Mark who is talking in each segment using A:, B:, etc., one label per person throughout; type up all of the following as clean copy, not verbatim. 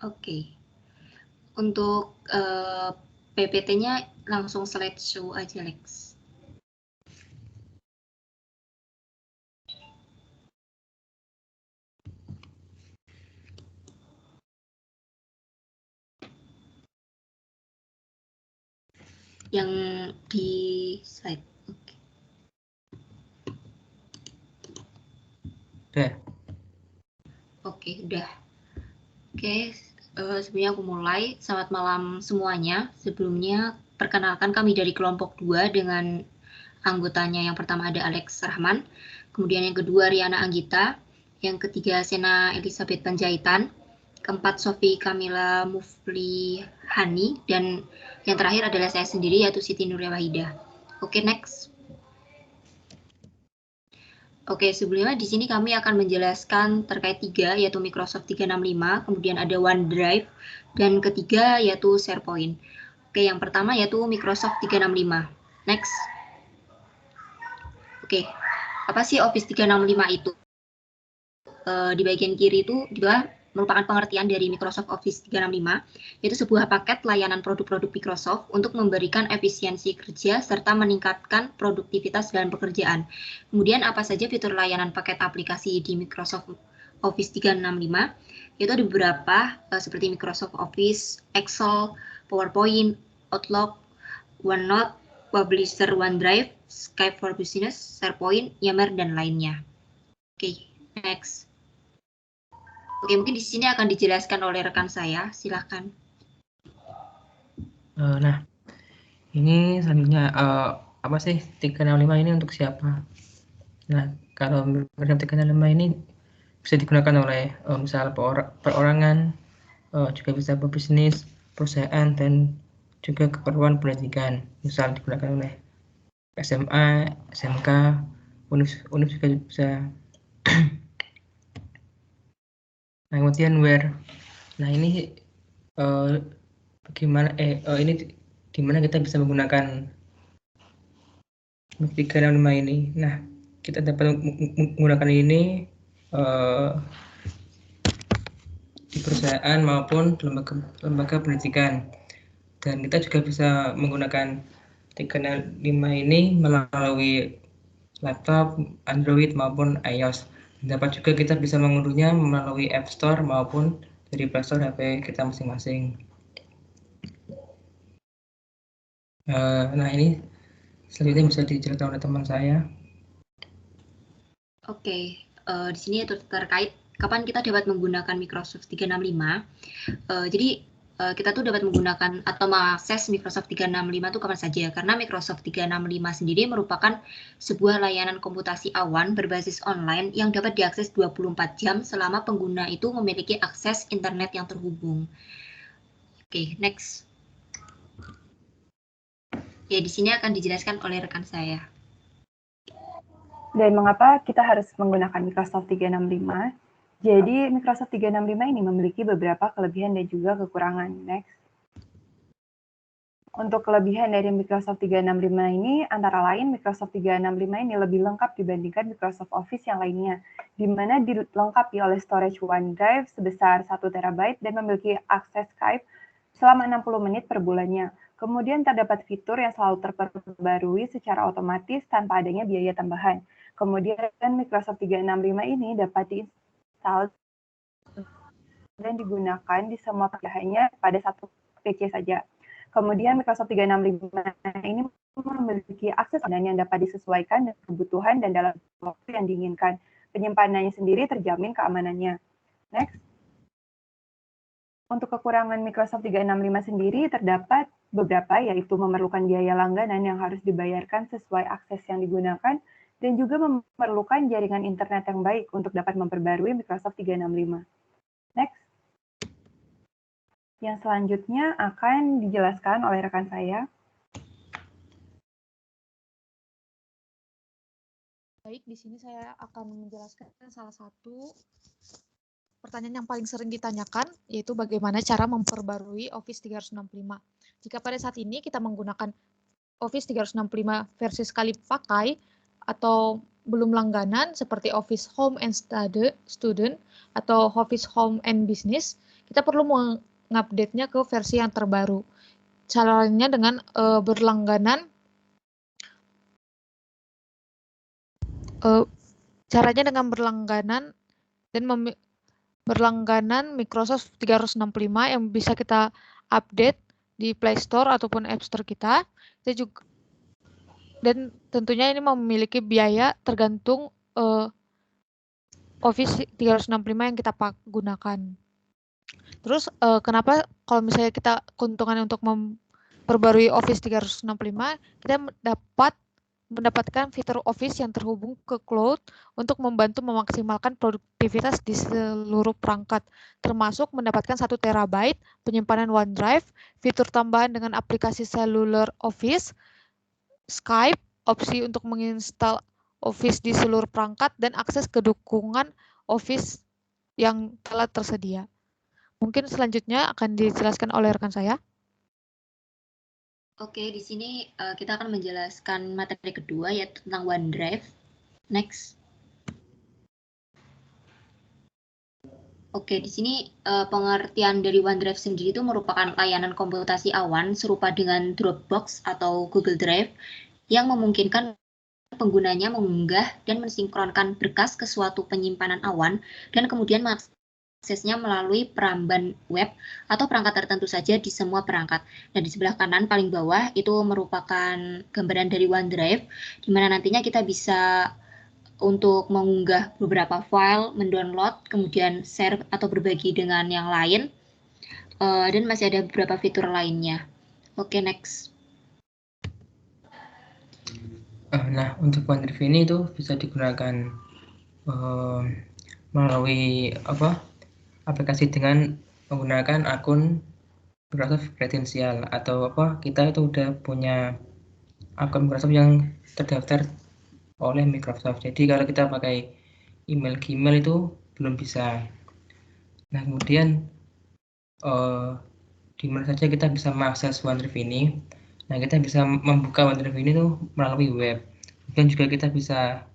A: Oke. Untuk PPT-nya langsung slideshow aja, Lex. Yang di slide. Oke.
B: Udah.
A: Oke, udah. Oke, sebelumnya aku mulai. Selamat malam semuanya. Sebelumnya, perkenalkan kami dari kelompok 2 dengan anggotanya. Yang pertama ada Alex Rahman, kemudian yang kedua Riana Anggita, yang ketiga Sena Elizabeth Panjaitan, keempat Sofi Kamila Mufli Hani, dan yang terakhir adalah saya sendiri yaitu Siti Nuria Wahidah. Oke, next. Oke, sebelumnya di sini kami akan menjelaskan terkait 3, yaitu Microsoft 365, kemudian ada OneDrive, dan ketiga yaitu SharePoint. Oke, yang pertama yaitu Microsoft 365. Next. Oke, apa sih Office 365 itu? Di bagian kiri itu juga merupakan pengertian dari Microsoft Office 365, yaitu sebuah paket layanan produk-produk Microsoft untuk memberikan efisiensi kerja serta meningkatkan produktivitas dalam pekerjaan. Kemudian apa saja fitur layanan paket aplikasi di Microsoft Office 365? Yaitu ada beberapa seperti Microsoft Office, Excel, PowerPoint, Outlook, OneNote, Publisher OneDrive, Skype for Business, SharePoint, Yammer, dan lainnya. Oke, next. Oke, mungkin di sini akan dijelaskan oleh rekan saya. Silakan.
B: Nah, ini selanjutnya apa sih 365 ini untuk siapa? Nah, kalau Microsoft 365 ini bisa digunakan oleh misal perorangan, juga bisa pebisnis, perusahaan, dan juga keperluan pendidikan. Misal digunakan oleh SMA, SMK, univ juga bisa. Nah, kemudian where. Nah, ini bagaimana ini di mana kita bisa menggunakan 365 ini. Nah, kita dapat menggunakan ini di perusahaan maupun lembaga pendidikan. Dan kita juga bisa menggunakan 365 ini melalui laptop, Android maupun iOS. Dapat juga kita bisa mengunduhnya melalui App Store maupun dari Play Store HP kita masing-masing. Nah, ini selanjutnya bisa dijelaskan oleh teman saya.
A: Oke, di sini itu terkait kapan kita dapat menggunakan Microsoft 365. Jadi kita tuh dapat menggunakan atau mengakses Microsoft 365 itu kapan saja, karena Microsoft 365 sendiri merupakan sebuah layanan komputasi awan berbasis online yang dapat diakses 24 jam selama pengguna itu memiliki akses internet yang terhubung. Oke, next. Ya, di sini akan dijelaskan oleh rekan saya.
C: Dan mengapa kita harus menggunakan Microsoft 365? Jadi Microsoft 365 ini memiliki beberapa kelebihan dan juga kekurangan. Next. Untuk kelebihan dari Microsoft 365 ini, antara lain Microsoft 365 ini lebih lengkap dibandingkan Microsoft Office yang lainnya, di mana dilengkapi oleh storage OneDrive sebesar 1 TB dan memiliki akses Skype selama 60 menit per bulannya. Kemudian terdapat fitur yang selalu terperbarui secara otomatis tanpa adanya biaya tambahan. Kemudian Microsoft 365 ini dapat diinstal dan digunakan di semua hanya pada satu PC saja. Kemudian Microsoft 365 ini memiliki akses yang dapat disesuaikan dengan kebutuhan dan dalam waktu yang diinginkan. Penyimpanannya sendiri terjamin keamanannya. Next. Untuk kekurangan Microsoft 365 sendiri terdapat beberapa, yaitu memerlukan biaya langganan yang harus dibayarkan sesuai akses yang digunakan, dan juga memerlukan jaringan internet yang baik untuk dapat memperbarui Microsoft 365. Next. Yang selanjutnya akan dijelaskan oleh rekan saya.
D: Baik, di sini saya akan menjelaskan salah satu pertanyaan yang paling sering ditanyakan, yaitu bagaimana cara memperbarui Office 365. Jika pada saat ini kita menggunakan Office 365 versi sekali pakai atau belum langganan seperti Office Home and Student atau Office Home and Business, kita perlu mengupdate-nya ke versi yang terbaru. Caranya dengan berlangganan dan berlangganan Microsoft 365 yang bisa kita update di Play Store ataupun App Store kita. Dan tentunya ini memiliki biaya tergantung Office 365 yang kita gunakan. Terus kenapa kalau misalnya kita keuntungan untuk memperbarui Office 365, kita mendapatkan fitur Office yang terhubung ke cloud untuk membantu memaksimalkan produktivitas di seluruh perangkat, termasuk mendapatkan 1 TB penyimpanan OneDrive, fitur tambahan dengan aplikasi seluler Office, Skype, opsi untuk menginstal Office di seluruh perangkat, dan akses ke dukungan Office yang telah tersedia. Mungkin selanjutnya akan dijelaskan oleh rekan saya.
A: Oke, di sini kita akan menjelaskan materi kedua, yaitu tentang OneDrive. Next. Oke, di sini pengertian dari OneDrive sendiri itu merupakan layanan komputasi awan serupa dengan Dropbox atau Google Drive yang memungkinkan penggunanya mengunggah dan mensinkronkan berkas ke suatu penyimpanan awan dan kemudian aksesnya melalui peramban web atau perangkat tertentu saja di semua perangkat. Dan di sebelah kanan paling bawah itu merupakan gambaran dari OneDrive, di mana nantinya kita bisa untuk mengunggah beberapa file, mendownload, kemudian share atau berbagi dengan yang lain, dan masih ada beberapa fitur lainnya. Oke, next.
B: Nah, untuk OneDrive ini itu bisa digunakan melalui aplikasi dengan menggunakan akun Microsoft Kredensial, atau kita itu udah punya akun Microsoft yang terdaftar oleh Microsoft. Jadi kalau kita pakai email Gmail itu belum bisa. Nah, kemudian di mana saja kita bisa mengakses OneDrive ini. Nah, kita bisa membuka OneDrive ini tuh melalui web. Dan juga kita bisa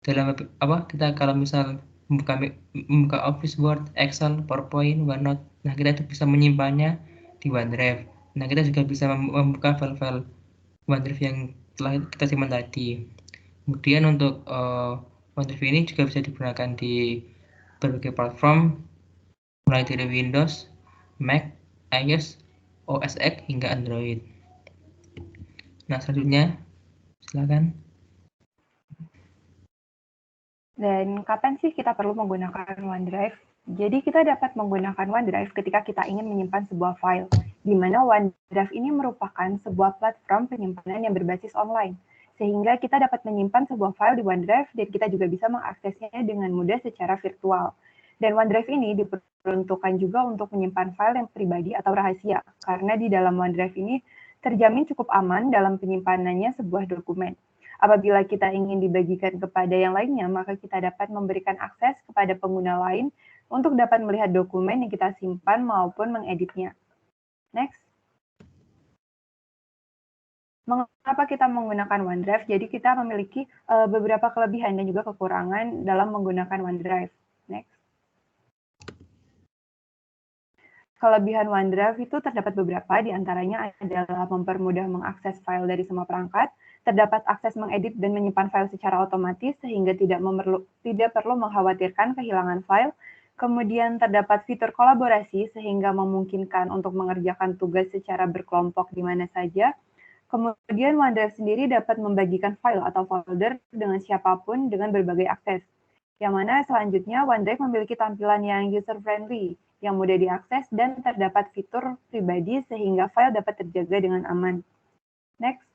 B: kita kalau misal membuka Office, Word, Excel, PowerPoint, OneNote. Nah, kita itu bisa menyimpannya di OneDrive. Nah, kita juga bisa membuka file-file OneDrive yang telah kita simpan tadi. Kemudian untuk OneDrive ini juga bisa digunakan di berbagai platform, mulai dari Windows, Mac, iOS, OS X, hingga Android. Nah, selanjutnya, silakan.
C: Dan kapan sih kita perlu menggunakan OneDrive? Jadi kita dapat menggunakan OneDrive ketika kita ingin menyimpan sebuah file, di mana OneDrive ini merupakan sebuah platform penyimpanan yang berbasis online, sehingga kita dapat menyimpan sebuah file di OneDrive dan kita juga bisa mengaksesnya dengan mudah secara virtual. Dan OneDrive ini diperuntukkan juga untuk menyimpan file yang pribadi atau rahasia, karena di dalam OneDrive ini terjamin cukup aman dalam penyimpanannya sebuah dokumen. Apabila kita ingin dibagikan kepada yang lainnya, maka kita dapat memberikan akses kepada pengguna lain untuk dapat melihat dokumen yang kita simpan maupun mengeditnya. Next. Mengapa kita menggunakan OneDrive? Jadi kita memiliki beberapa kelebihan dan juga kekurangan dalam menggunakan OneDrive. Next. Kelebihan OneDrive itu terdapat beberapa, diantaranya adalah mempermudah mengakses file dari semua perangkat, terdapat akses mengedit dan menyimpan file secara otomatis sehingga tidak perlu mengkhawatirkan kehilangan file, kemudian terdapat fitur kolaborasi sehingga memungkinkan untuk mengerjakan tugas secara berkelompok di mana saja, kemudian OneDrive sendiri dapat membagikan file atau folder dengan siapapun dengan berbagai akses. Yang mana selanjutnya OneDrive memiliki tampilan yang user-friendly, yang mudah diakses dan terdapat fitur pribadi sehingga file dapat terjaga dengan aman. Next.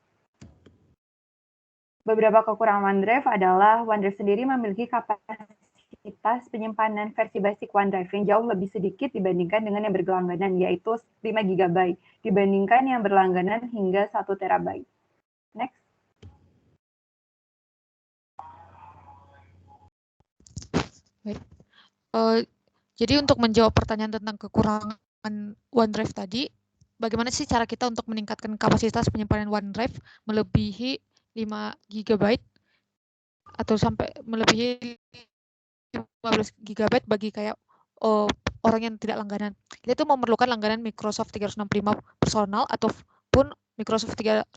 C: Beberapa kekurangan OneDrive adalah OneDrive sendiri memiliki kapasitas penyimpanan versi basic OneDrive yang jauh lebih sedikit dibandingkan dengan yang berlangganan, yaitu 5 GB, dibandingkan yang berlangganan hingga 1 TB. Next.
D: Baik. Jadi untuk menjawab pertanyaan tentang kekurangan OneDrive tadi, bagaimana sih cara kita untuk meningkatkan kapasitas penyimpanan OneDrive melebihi 5 GB atau sampai melebihi 15 GB bagi kayak orang yang tidak langganan. Kita itu memerlukan langganan Microsoft 365 personal ataupun Microsoft 365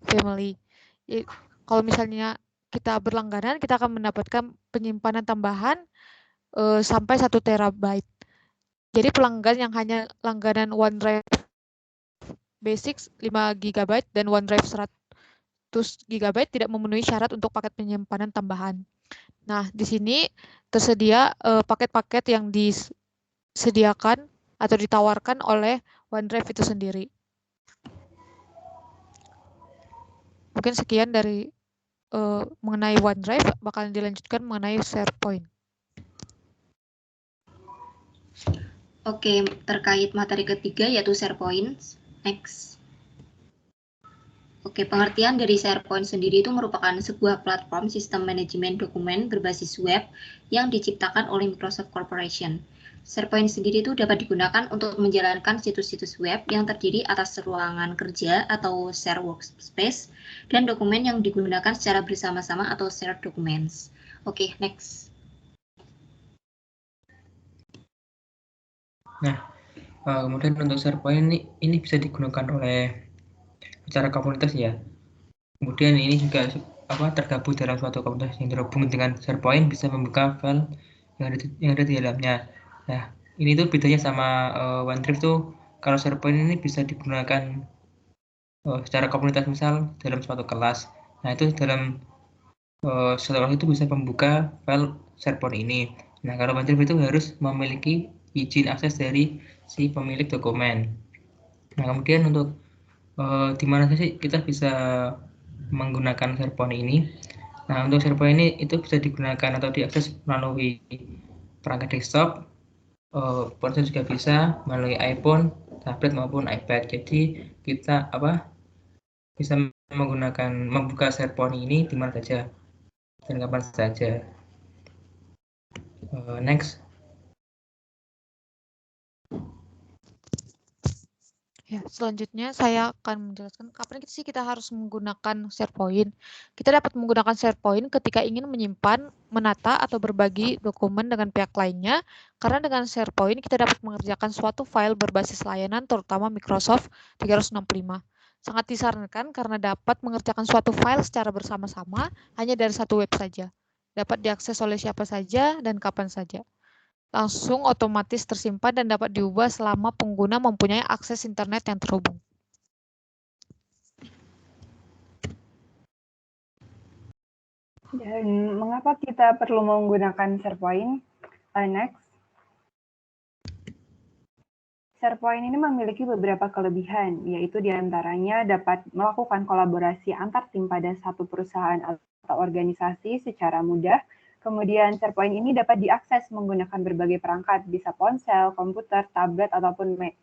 D: family. Jadi, kalau misalnya kita berlangganan, kita akan mendapatkan penyimpanan tambahan sampai 1 terabyte. Jadi pelanggan yang hanya langganan OneDrive Basics 5 GB dan OneDrive 100 GB tidak memenuhi syarat untuk paket penyimpanan tambahan. Nah, di sini tersedia paket-paket yang disediakan atau ditawarkan oleh OneDrive itu sendiri. Mungkin sekian dari mengenai OneDrive, bakalan dilanjutkan mengenai SharePoint.
A: Oke, terkait materi ketiga yaitu SharePoint. Next. Oke, pengertian dari SharePoint sendiri itu merupakan sebuah platform sistem manajemen dokumen berbasis web yang diciptakan oleh Microsoft Corporation. SharePoint sendiri itu dapat digunakan untuk menjalankan situs-situs web yang terdiri atas ruangan kerja atau share workspace dan dokumen yang digunakan secara bersama-sama atau shared documents. Oke, next.
B: Nah, kemudian untuk SharePoint ini bisa digunakan oleh secara komunitas ya. Kemudian ini juga tergabung dalam suatu komunitas yang terhubung dengan SharePoint bisa membuka file yang ada di dalamnya. Nah, ini tuh bedanya sama OneDrive tuh, kalau SharePoint ini bisa digunakan secara komunitas, misal dalam suatu kelas. Nah, itu dalam setelah itu bisa membuka file SharePoint ini. Nah, kalau OneDrive itu harus memiliki izin akses dari si pemilik dokumen. Nah, kemudian untuk di mana sih kita bisa menggunakan SharePoint ini? Nah, untuk SharePoint ini itu bisa digunakan atau diakses melalui perangkat desktop, ponsel juga bisa, melalui iPhone, tablet maupun iPad. Jadi kita bisa membuka SharePoint ini di mana saja dan kapan saja. Next.
D: Ya, selanjutnya saya akan menjelaskan kapan sih kita harus menggunakan SharePoint. Kita dapat menggunakan SharePoint ketika ingin menyimpan, menata, atau berbagi dokumen dengan pihak lainnya, karena dengan SharePoint kita dapat mengerjakan suatu file berbasis layanan, terutama Microsoft 365. Sangat disarankan karena dapat mengerjakan suatu file secara bersama-sama hanya dari satu web saja. Dapat diakses oleh siapa saja dan kapan saja. Langsung otomatis tersimpan dan dapat diubah selama pengguna mempunyai akses internet yang terhubung.
C: Dan mengapa kita perlu menggunakan SharePoint? Next. SharePoint ini memiliki beberapa kelebihan, yaitu diantaranya dapat melakukan kolaborasi antar tim pada satu perusahaan atau organisasi secara mudah. Kemudian SharePoint ini dapat diakses menggunakan berbagai perangkat, bisa ponsel, komputer, tablet, ataupun Mac.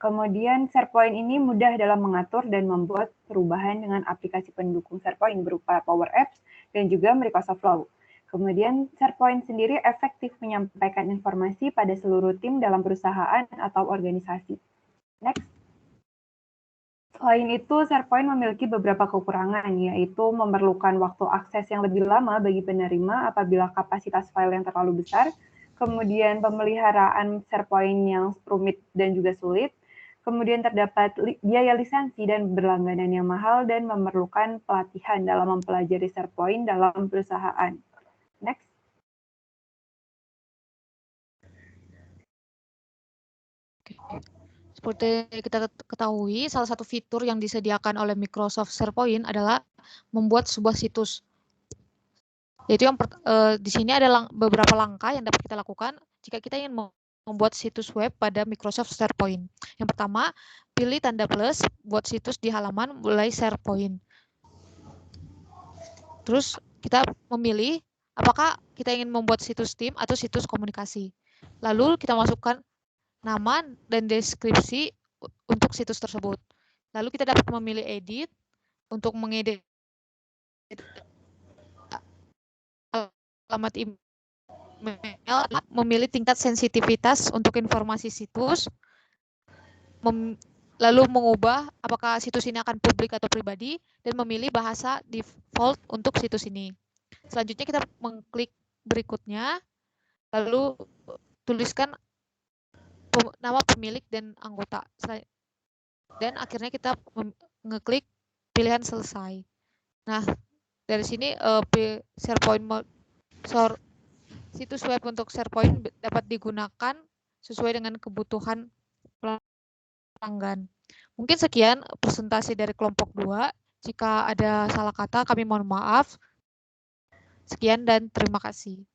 C: Kemudian SharePoint ini mudah dalam mengatur dan membuat perubahan dengan aplikasi pendukung SharePoint berupa Power Apps dan juga Microsoft Flow. Kemudian SharePoint sendiri efektif menyampaikan informasi pada seluruh tim dalam perusahaan atau organisasi. Next. Selain itu, SharePoint memiliki beberapa kekurangan, yaitu memerlukan waktu akses yang lebih lama bagi penerima apabila kapasitas file yang terlalu besar, kemudian pemeliharaan SharePoint yang rumit dan juga sulit, kemudian terdapat biaya lisensi dan berlangganan yang mahal dan memerlukan pelatihan dalam mempelajari SharePoint dalam perusahaan. Next.
D: Seperti kita ketahui, salah satu fitur yang disediakan oleh Microsoft SharePoint adalah membuat sebuah situs. Yaitu yang di sini ada beberapa langkah yang dapat kita lakukan jika kita ingin membuat situs web pada Microsoft SharePoint. Yang pertama, pilih tanda plus buat situs di halaman mulai SharePoint. Terus kita memilih apakah kita ingin membuat situs tim atau situs komunikasi. Lalu kita masukkan nama dan deskripsi untuk situs tersebut. Lalu kita dapat memilih edit untuk mengedit alamat email, memilih tingkat sensitivitas untuk informasi situs, lalu mengubah apakah situs ini akan publik atau pribadi, dan memilih bahasa default untuk situs ini. Selanjutnya kita mengklik berikutnya, lalu tuliskan nama pemilik dan anggota. Dan akhirnya kita ngeklik pilihan selesai. Nah, dari sini situs web untuk SharePoint dapat digunakan sesuai dengan kebutuhan pelanggan. Mungkin sekian presentasi dari kelompok 2. Jika ada salah kata, kami mohon maaf. Sekian dan terima kasih.